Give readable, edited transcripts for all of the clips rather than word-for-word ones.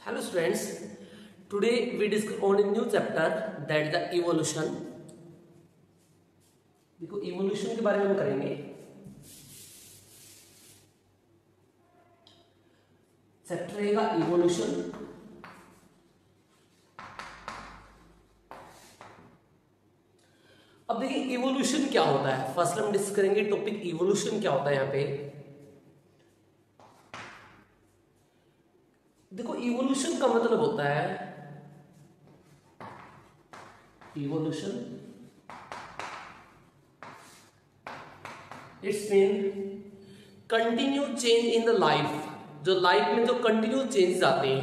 Hello students, today we discuss on a new chapter that is the evolution. देखो evolution के बारे में हम करेंगे. चैप्टर रहेगा evolution. अब देखिए evolution क्या होता है. फर्स्ट हम डिस्कस करेंगे टॉपिक evolution क्या होता है यहाँ पे. देखो इवोल्यूशन का मतलब होता है evolution it's mean continue change in the life. जो लाइफ में जो कंटिन्यू चेंजेस आते हैं,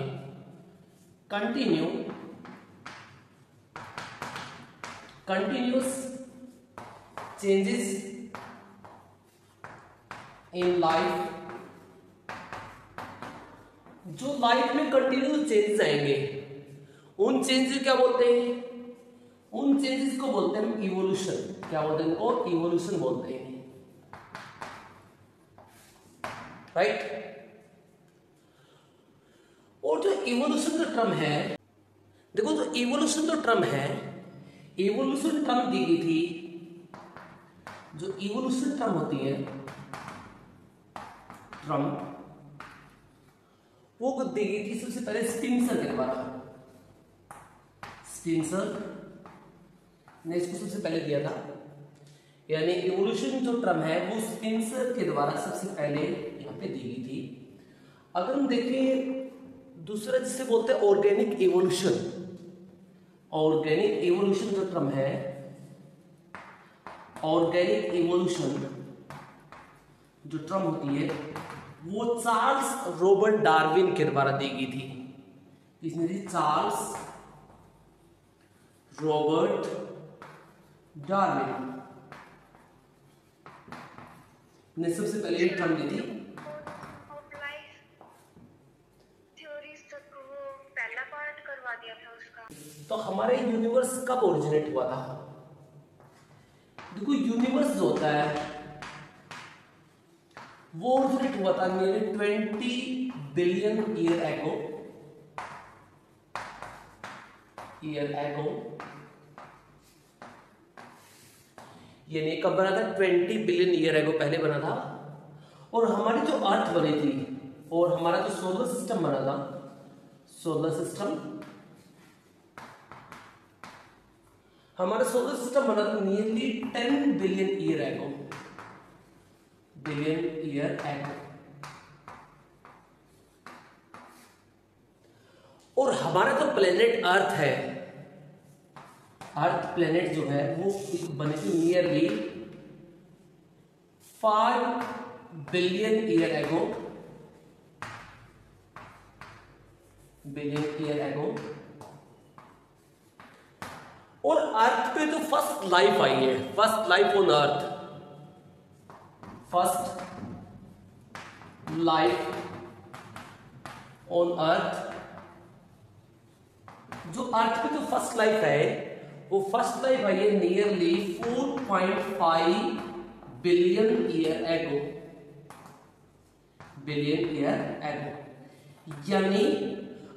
कंटिन्यूस चेंजेस इन लाइफ. जो लाइफ में कंटिन्यू चेंजेस आएंगे उन चेंजेस क्या बोलते हैं? उन चेंजेस को बोलते हैं इवोल्यूशन. क्या बोलते हैं इनको? इवोल्यूशन बोलते हैं. राइट. और जो इवोल्यूशन का टर्म है, देखो जो इवोल्यूशन जो टर्म है, इवोल्यूशन टर्म दी गई थी. जो इवोल्यूशन टर्म होती है टर्म वो दी गई थी सबसे पहले स्पिंसर के द्वारा. स्पिंसर ने इसको सबसे पहले दिया था. यानी इवोल्यूशन जो टर्म है वो स्पिंसर के द्वारा सबसे पहले यहाँ पे दी गई थी. अगर हम देखें दूसरा जिसे बोलते हैं ऑर्गेनिक इवोल्यूशन. ऑर्गेनिक इवोल्यूशन जो टर्म है, ऑर्गेनिक इवोल्यूशन जो टर्म होती है वो चार्ल्स रॉबर्ट डार्विन के द्वारा दी गई थी. किसने दी? चार्ल्स रॉबर्ट डार्विन ने सबसे पहले एक टर्म दी थी. पहला पार्ट करवा दिया था उसका. तो हमारे यूनिवर्स कब ओरिजिनेट हुआ था? देखो यूनिवर्स जो होता है वो ओरिजिनेट हुआ था नियरली 20 बिलियन ईयर एगो. यानी कब बना था? 20 बिलियन ईयर एगो पहले बना था. और हमारी जो अर्थ बनी थी और हमारा जो सोलर सिस्टम बना था, हमारा सोलर सिस्टम बना था नियरली 10 बिलियन ईयर एगो. और हमारा जो प्लेनेट अर्थ है, अर्थ प्लेनेट जो है वो बने थी नियरली 5 बिलियन ईयर एगो. और अर्थ पे तो फर्स्ट लाइफ आई है. First life on earth. First life on earth. जो अर्थ पे जो फर्स्ट लाइफ है वो फर्स्ट लाइफ आई है नियरली 4.5 बिलियन ईयर एगो. यानी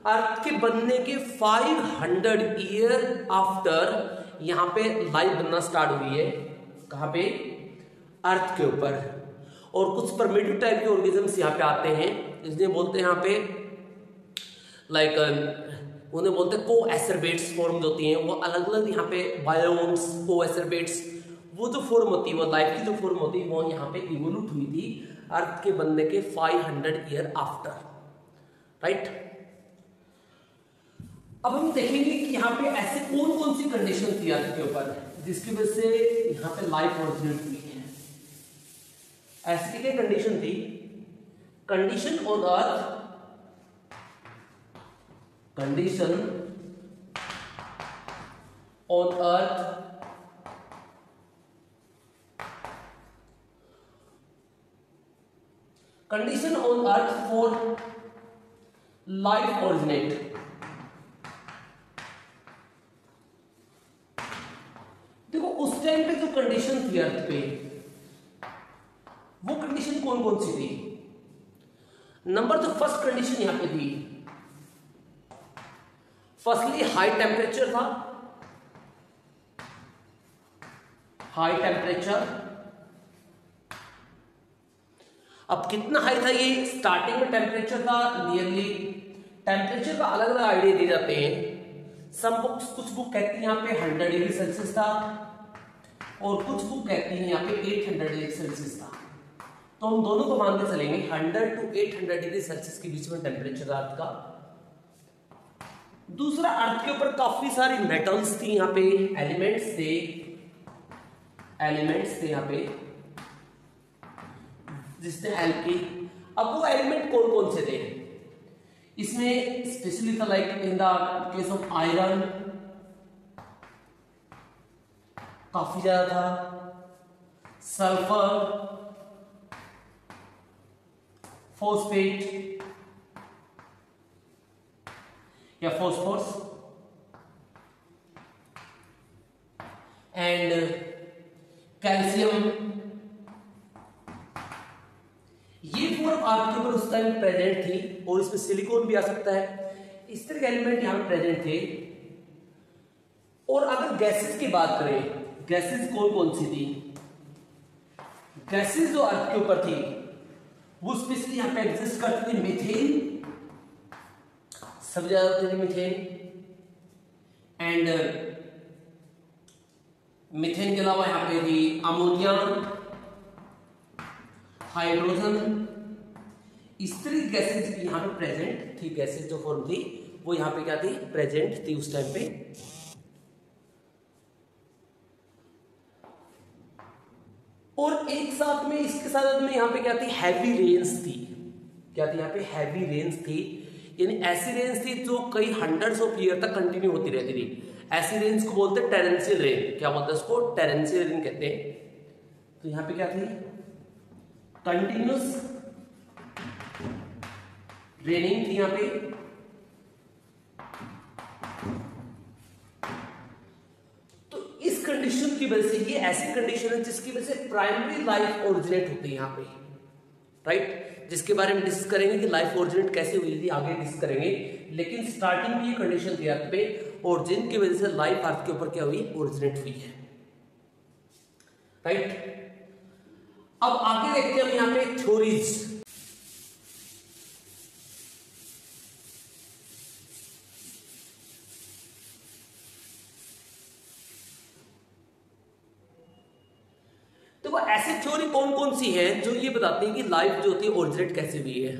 अर्थ के बनने के 500 ईयर आफ्टर यहां पे लाइफ बनना स्टार्ट हुई है. कहां पे? अर्थ के ऊपर. और कुछ परमिटिव टाइप के ऑर्गेनिजम्स यहाँ पे आते हैं. इसलिए बोलते हैं यहाँ पे लाइक उन्हें बोलते हैं को-एसरबेट्स फॉर्म होती हैं. वो अलग अलग यहाँ पे बायोम्स, को-एसरबेट्स, वो जो फॉर्म होती है, वो लाइफ की जो फॉर्म होती है, वो यहाँ पे इवोल्यूट हुई थी अर्थ के बनने के 500 ईयर आफ्टर. राइट. अब हम देखेंगे कि यहाँ पे ऐसे कौन कौन सी कंडीशन थी अर्थ के ऊपर जिसकी वजह से यहाँ पे लाइफ ओरिजिनेट हुई है. ऐसी क्या कंडीशन थी? Condition on earth, condition on earth for life originate. देखो उस टाइम पे जो कंडीशन थी अर्थ पे, वो कंडीशन कौन कौन सी थी? नंबर जो फर्स्ट कंडीशन यहां पे थी फर्स्टली हाई टेम्परेचर था, हाई टेम्परेचर। अब कितना हाई था ये? स्टार्टिंग में टेम्परेचर था नियरली, टेम्परेचर का अलग अलग आइडिया दिए जाते हैं। सब बुक्स, कुछ बुक कहती है यहाँ पे 100 डिग्री सेल्सियस था और कुछ बुक कहती है यहाँ पे 800 डिग्री सेल्सियस था। तो हम दोनों को मान के चलेंगे 100 to 800 डिग्री सेल्सियस के बीच में टेम्परेचर अर्थ का। दूसरा, अर्थ के ऊपर काफी सारी मेटल्स थी यहाँ पे, एलिमेंट्स थे यहाँ पे जिसने हेल्प की। अब वो एलिमेंट कौन कौन से थे इसमें? स्पेशली था like in the case of iron काफी ज्यादा था, सल्फर, फॉस्फेट या फॉस्फोरस एंड कैल्शियम। ये फोर अर्थ के ऊपर उस टाइम प्रेजेंट थी और इसमें सिलिकॉन भी आ सकता है। इस तरह के एलिमेंट यहां प्रेजेंट थे। और अगर गैसेस की बात करें, गैसेस कौन कौन सी थी? गैसेस जो अर्थ के ऊपर थी वो स्पेशली यहां पे एग्जिस्ट करती थी। मीथेन सबसे ज्यादा होती थी, मीथेन। एंड मीथेन के अलावा यहां पे थी अमोनिया, हाइड्रोजन। इस तरह की गैसेज भी यहाँ पे प्रेजेंट थी। गैसेज जो फॉर्म थी वो यहाँ पे क्या थी? प्रेजेंट थी उस टाइम पे। और एक साथ में इसके साथ में यहाँ पे क्या थी? हैवी रेन्स थी। क्या थी यहाँ पे? हैवी रेन्स थी, यानी ऐसी रेन्स थी जो कई हंड्रेड्स ऑफ ईयर तक कंटिन्यू होती रहती थी। ऐसी रेन्स को बोलते हैं टेरेंशियल रेन। क्या बोलते हैं उसको? टेरेंशियल रेन कहते हैं। तो यहाँ पे क्या थी? कंटिन्यूस रेनिंग थी यहां पे। तो इस कंडीशन की वजह से, ये ऐसी कंडीशन है जिसकी वजह से प्राइमरी लाइफ ओरिजिनेट होती है यहां पे, राइट? जिसके बारे में डिस्कस करेंगे कि लाइफ ओरिजिनेट कैसे हुई थी, आगे डिस्कस करेंगे। लेकिन स्टार्टिंग में ये कंडीशन थी अर्थ पे और जिनकी वजह से लाइफ अर्थ के ऊपर क्या हुई? ओरिजिनेट हुई है, राइट? अब आगे देखते हैं हम यहां पे थ्योरीज। तो वो ऐसी थ्योरी कौन कौन सी है जो ये बताती है कि लाइफ जो होती है ओरिजिनेट कैसे हुई है?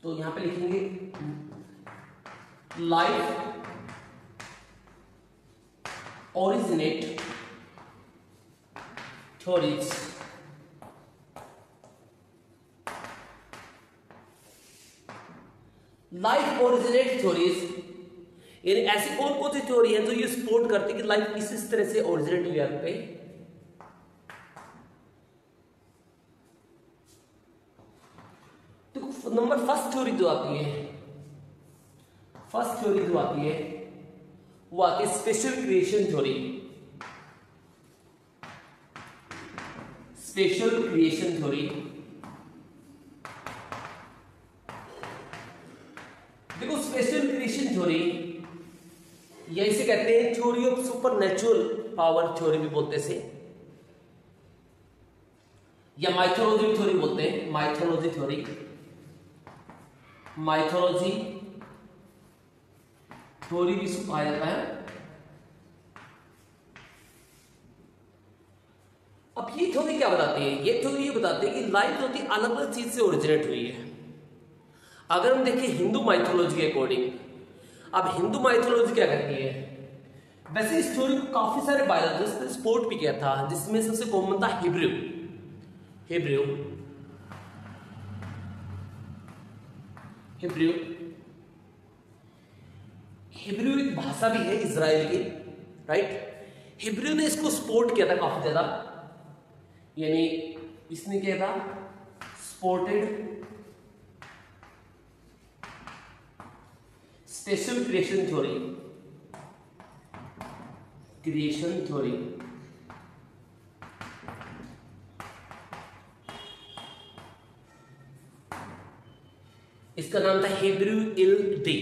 तो यहां पे लिखेंगे life originate theories. Life originate theories, यानी ऐसी कौन कौन सी थ्योरी है जो ये सपोर्ट करती है कि लाइफ इस तरह से ओरिजिनेट हुई अर्थ पे? तो नंबर फर्स्ट थ्योरी जो आती है, फर्स्ट थ्योरी जो आती है वो आती है special creation theory. Special creation theory. देखो स्पेशल क्रिएशन थ्योरी या इसे कहते हैं theory of super natural power theory भी बोलते से, या माइथोलॉजी थ्योरी बोलते हैं। माइथोलॉजी थ्योरी, माइथोलॉजी थ्योरी भी सुखाया जाता है। अब ये थ्योरी क्या बताती है? ये थ्योरी ये बताती है कि लाइफ जो थी अलग अलग चीज से ओरिजिनेट हुई है। अगर हम देखें हिंदू माइथोलॉजी के अकॉर्डिंग, अब हिंदू माइथोलॉजी क्या कहती है? वैसे इस थ्योरी को काफी सारे बायोलॉजिस्ट ने सपोर्ट भी किया था, जिसमें सबसे कॉमन था हिब्रू। हिब्रू हिब्रू हिब्रू एक भाषा भी है इजराइल की, राइट? हिब्रू ने इसको सपोर्ट किया था काफी ज्यादा, यानी इसने किया था supported special creation theory. Creation theory इसका नाम था हिब्रू इल डी।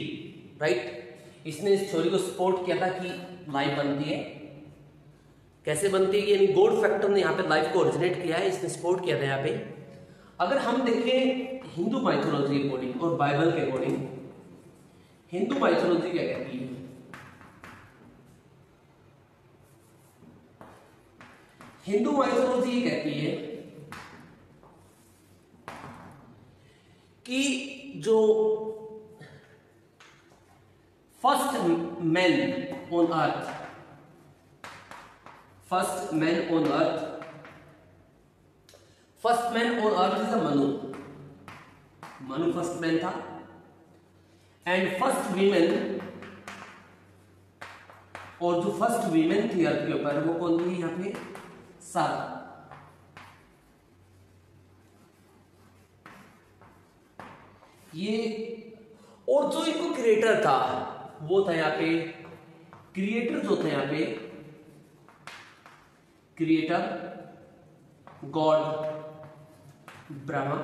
राइट। इसने इस थ्योरी को सपोर्ट किया था कि लाइफ बनती है, कैसे बनती है, यानी गॉड फैक्टर ने यहाँ पे लाइफ को ओरिजिनेट किया है, इसने सपोर्ट किया था यहाँ पे। अगर हम देखें हिंदू माइथोलॉजी के अकॉर्डिंग और बाइबल के अकॉर्डिंग, हिंदू माइथोलॉजी क्या कहती है? हिंदू माइथोलॉजी ये कहती है कि जो first man on earth, first man on earth, first man on earth is Manu. Manu first man था। एंड फर्स्ट वीमेन, और जो फर्स्ट वीमेन थी अर्थ के ऊपर वो कौन थी यहाँ पे? सारा। ये और जो इनको क्रिएटर था वो था यहाँ पे, क्रिएटर जो था यहाँ पे, क्रिएटर गॉड ब्रह्मा,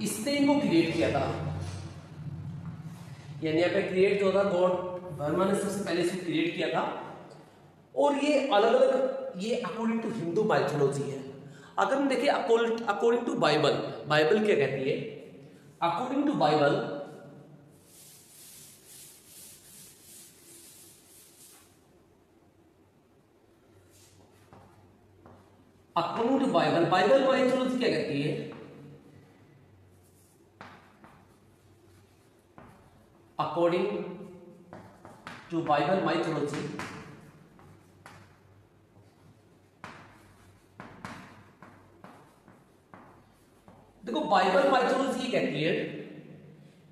इसने इनको क्रिएट किया था। यानी यहाँ पे क्रिएट जो था गॉड ब्रह्मा ने सबसे पहले इसे क्रिएट किया था। और ये अलग अलग, ये अकॉर्डिंग टू हिंदू माइथोलॉजी है। अगर हम देखें अकॉर्डिंग टू बाइबल, बाइबल क्या कहती है? According to Bible, according to Bible, Bible mythology क्या कहती है? अकॉर्डिंग टू बाइबल माइथोलॉजी, देखो बाइबल माइथोलॉजी कहती है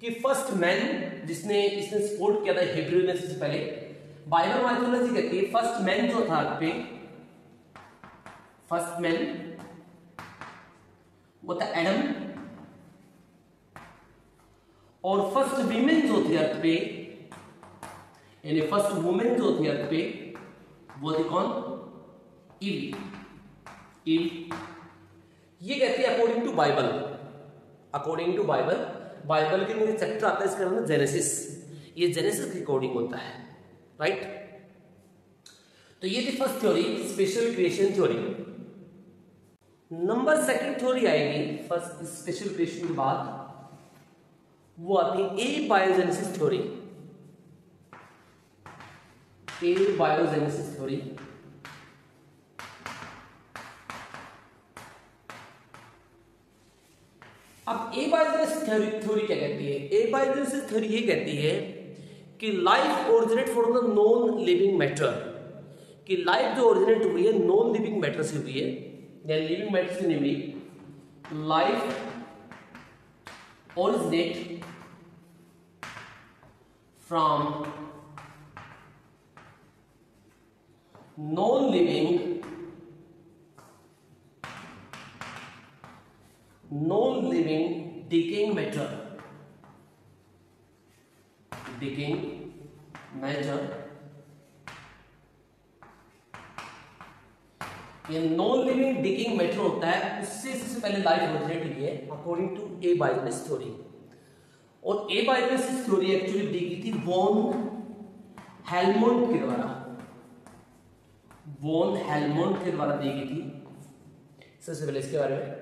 कि फर्स्ट मैन जिसने इसने सपोर्ट किया था हिब्रू में सबसे पहले, बाइबल माइथोलॉजी कहती है फर्स्ट मैन जो था पे, फर्स्ट मैन वो था एडम, और फर्स्ट वीमेन जो थी अर्थ पे, यानी फर्स्ट वुमेन जो थी अर्थ पे वो थी कौन? ईव। ईव ये कहती है according to Bible, according to Bible. Bible के लिए चैप्टर आता है इसका नाम है जेनेसिस, ये जेनेसिस के अकॉर्डिंग होता है, राइट। तो ये थी first theory, special creation theory. Number second theory आएगी फर्स्ट स्पेशल क्रिएशन के बाद, वो आती है ए बायोजेनेसिस थ्योरी। ए बायोजेनेसिस थ्योरी, अब ए बायोजेनेसिस थ्योरी क्या कहती है? ए बायोजेनेसिस थ्योरी ये कहती है कि life originate from the non living matter, कि लाइफ जो ओरिजिनेट हुई है नॉन लिविंग मैटर से हुई है, या लिविंग मैटर से नहीं हुई। Life originate from non living decaying matter, decaying matter, ये नॉन लिविंग डिकेइंग मैटर होता है, उससे सबसे पहले लाइफ ओरिजिनेट हुई है according to abiogenesis theory. और ए बायोजेनेसिस थ्योरी एक्चुअली दी गई थी वॉन हेलमोंट के द्वारा, वॉन हेलमोंट के द्वारा दी गई थी सबसे पहले इसके बारे में।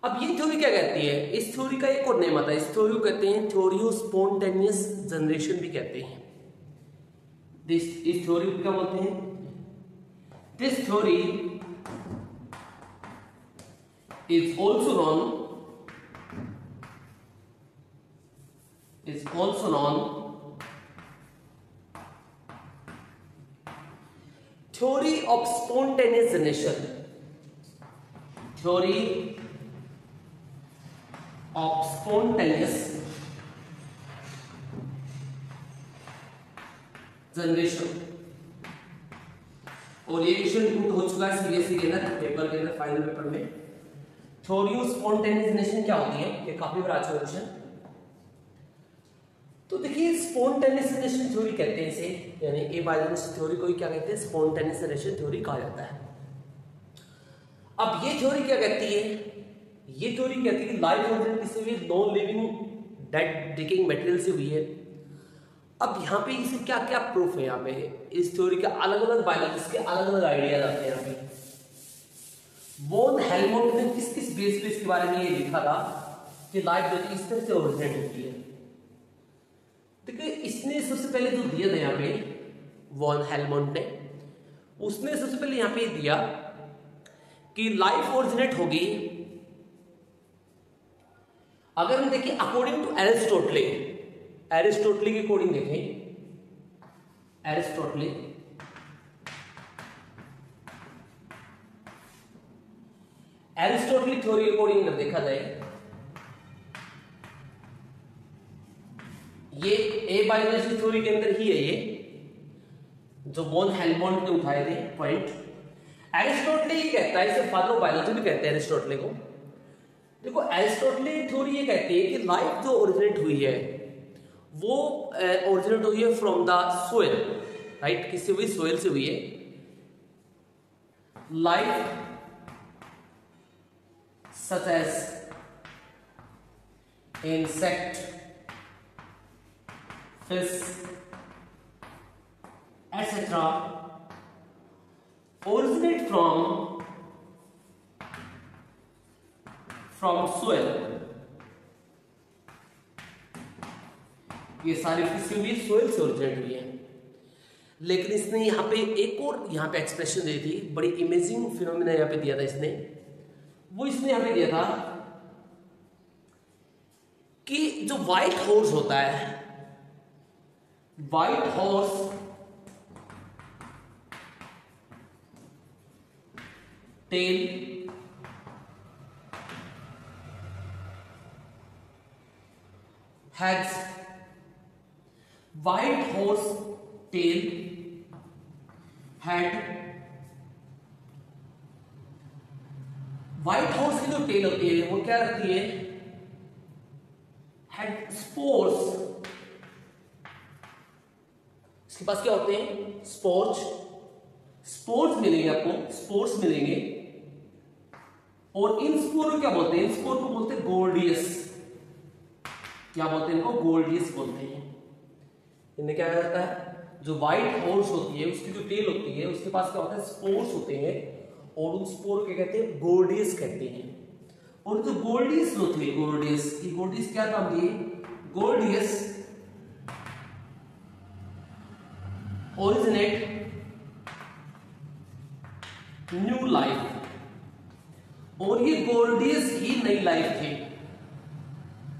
अब ये थ्योरी क्या कहती है? इस थ्योरी का एक और नेम आता है, इस थ्योरी को कहते हैं थ्योरी ऑफ स्पॉन्टेनियस जनरेशन भी कहते हैं। इस थ्योरी को क्या बोलते हैं? This theory is also known theory of spontaneous generation, theory of spontaneous generation। और ये क्वेश्चन पुट हो चुका है सीबीएसई के अंदर पेपर के अंदर, फाइनल पेपर में। थ्योरी ऑफ स्पॉन्टेनियस जनरेशन क्या होती है? ये काफी बार आ चुका क्वेश्चन। तो देखिए स्पॉन्टेनियस जनरेशन थ्योरी कहते हैं इसे, यानी ए बायोजेनेसिस थ्योरी को क्या कहते हैं? स्पॉन्टेनियस जनरेशन थ्योरी कहा जाता है। अब ये थ्योरी क्या कहती है ये थ्योरी कहती है कि लाइफ ओरिजिनेट किसी भी non living dead decaying material से हुई है। अब यहाँ पे इसे क्या क्या प्रूफ है, यहाँ पे इस थ्योरी के अलग अलग बायोलॉजिस्ट के अलग अलग आइडियाज आते हैं। यहाँ पे वॉन हेलमोंट ने किस किस बेस पे इसके बारे में ये लिखा था कि लाइफ जो है इस तरह से ओरिजिनेट होती है। देखिए इसने सबसे पहले जो दिया था यहाँ पे वॉन हेलमोंट ने, उसने सबसे पहले यहाँ पे दिया कि लाइफ ओरिजिनेट होगी अगर हम देखें अकॉर्डिंग टू एरिस्टोटले, एरिस्टोटली के अकॉर्डिंग देखें, एरिस्टोटली एरिस्टोटली थ्योरी के अकॉर्डिंग अगर देखा जाए, ये ए बायोलॉजी थ्योरी के अंदर ही है ये जो वॉन हेलमोंट ने उठाए थे पॉइंट। एरिस्टोटले ये कहता है, इसे फादर ऑफ बायोलॉजी भी कहते हैं एरिस्टोटले को। देखो एरिस्टोटले थ्योरी ये कहती है कि लाइफ जो ओरिजिनेट हुई है वो ओरिजिनेट हुई है फ्रॉम द सोइल, राइट, किसी भी सोइल से हुई है। Life such as insect, fish et cetera originate from soil। ये सारी किसी भी सोइल से ओरिजिनेट हुई है। लेकिन इसने यहाँ पे एक और यहाँ पे एक्सप्रेशन दी थी, बड़ी इमेजिंग फिनोमिना यहाँ पे दिया था इसने। वो इसने यहाँ पे दिया था कि जो व्हाइट हॉर्स होता है, white horse tail has, white horse tail had, white horse की जो टेल होती है वो क्या रखती है, हैड स्पोर्स। इसके पास क्या होते हैं, स्पोर्स, स्पोर्स मिलेंगे आपको, स्पोर्स मिलेंगे। और इन स्पोर को क्या बोलते हैं, इन स्पोर को बोलते हैं गोल्डियस। क्या बोलते हैं इनको, गोल्डियस बोलते हैं। इनमें क्या रहता है, जो व्हाइट हॉर्स होती है उसकी जो टेल होती है उसके पास क्या होता है, स्पोर्स होते हैं। और उन स्पोर को क्या कहते हैं, गोल्डियस कहते हैं। और जो गोल्डियस होती है, गोल्डियस की, गोल्डियस क्या काम दिए, गोल्डियस ओरिजिनेट न्यू लाइफ। और ये गोल्डियस ही नई लाइफ थे।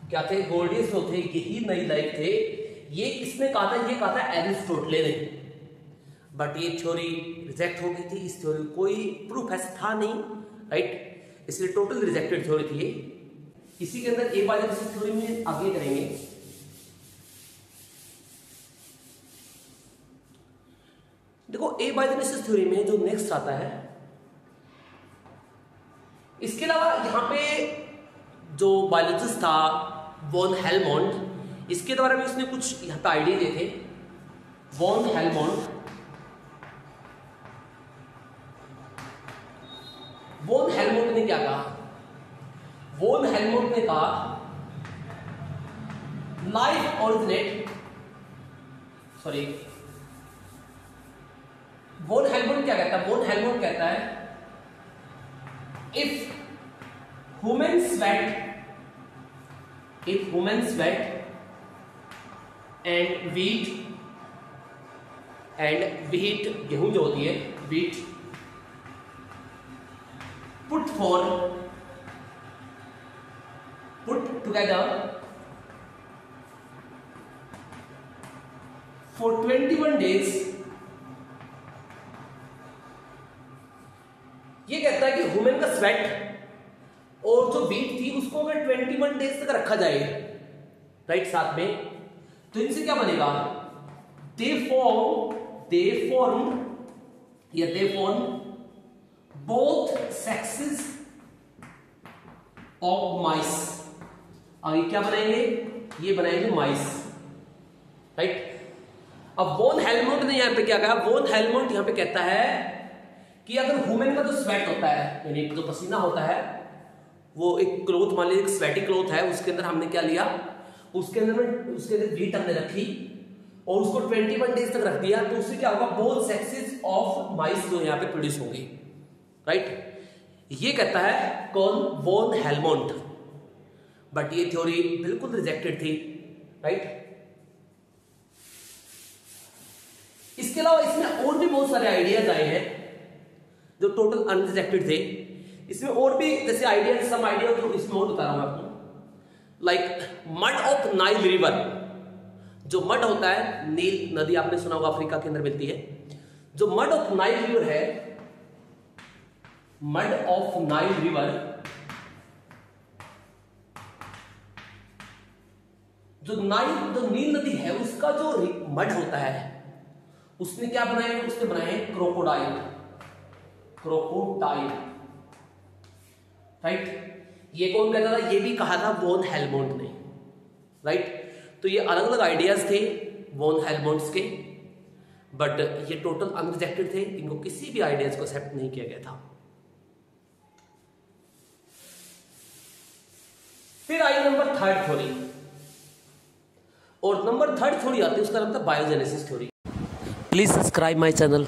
क्या थे, गोल्डियस जो थे ये ही नई लाइफ थे। ये किसने कहा था, ये कहा था एरिस्टोटले ने। बट ये थ्योरी रिजेक्ट हो गई थी, इस थ्योरी कोई प्रूफ ऐसा था नहीं, राइट, इसलिए टोटल रिजेक्टेड थ्योरी थी ये। इसी के अंदर एक बार इस थ्योरी में आगे करेंगे। देखो ए बायोजेनेसिस थ्योरी में जो नेक्स्ट आता है, इसके अलावा यहाँ पे जो बायोलॉजिस्ट था वॉन हेलमोंट, इसके द्वारा भी उसने कुछ यहाँ पे आइडिया दिए थे। वॉन हेलमोंट, वॉन हेलमोंट ने क्या कहा, वॉन हेलमोंट ने कहा life originate, sorry, von Helmont क्या कहता है, वॉन हेलमोंट कहता है if human sweat and wheat गेहूं जो होती है, wheat put together for 21 days, ये कहता है कि ह्यूमन का स्वेट और जो व्हीट थी उसको अगर 21 डेज तक रखा जाए, राइट, साथ में, तो इनसे क्या बनेगा, they form both sexes of mice. आगे क्या बनाएंगे, ये बनाएंगे माइस, राइट। अब वॉन हेलमोंट ने यहां पे क्या कहा, वॉन हेलमोंट यहां पे कहता है कि अगर ह्यूमन का जो स्वेट होता है, यानी जो पसीना होता है, वो एक क्लोथ मान लीजिए, एक स्वेटी क्लोथ है, उसके अंदर हमने क्या लिया, उसके अंदर हीट हमने रखी और उसको 21 डेज तक रख दिया, तो उससे क्या होगा, बोन सेक्सेस ऑफ माइस जो यहाँ पे प्रोड्यूस होंगे, राइट। ये कहता है कौन, वॉन हेलमोंट। बट ये थ्योरी बिल्कुल रिजेक्टेड थी, राइट। इसके अलावा इसमें और भी बहुत सारे आइडियाज आए हैं जो टोटल अनरिजेक्टेड थे। इसमें और भी जैसे आइडियाज, सम आइडिया जो इसमें और बता रहा हूं आपको, like mud of Nile river. जो मड होता है, नील नदी आपने सुना होगा अफ्रीका के अंदर मिलती है। जो मड ऑफ नाइल रिवर है, मड ऑफ नाइल रिवर, जो नील नदी है उसका जो मड होता है, उसने क्या बनाया, उसने बनाए क्रोकोडाइल, राइट। ये कौन कहता था, ये भी कहा था वॉन हेलमोंट ने, राइट। तो ये अलग अलग आइडियाज थे वॉन हेलमोंट्स के, बट ये टोटल अनरिजेक्टेड थे, इनको किसी भी आइडियाज को एक्सेप्ट नहीं किया गया था। फिर आई नंबर थर्ड थ्योरी, और नंबर थर्ड थ्योरी आती है, उसका नाम था biogenesis theory. Please subscribe my channel.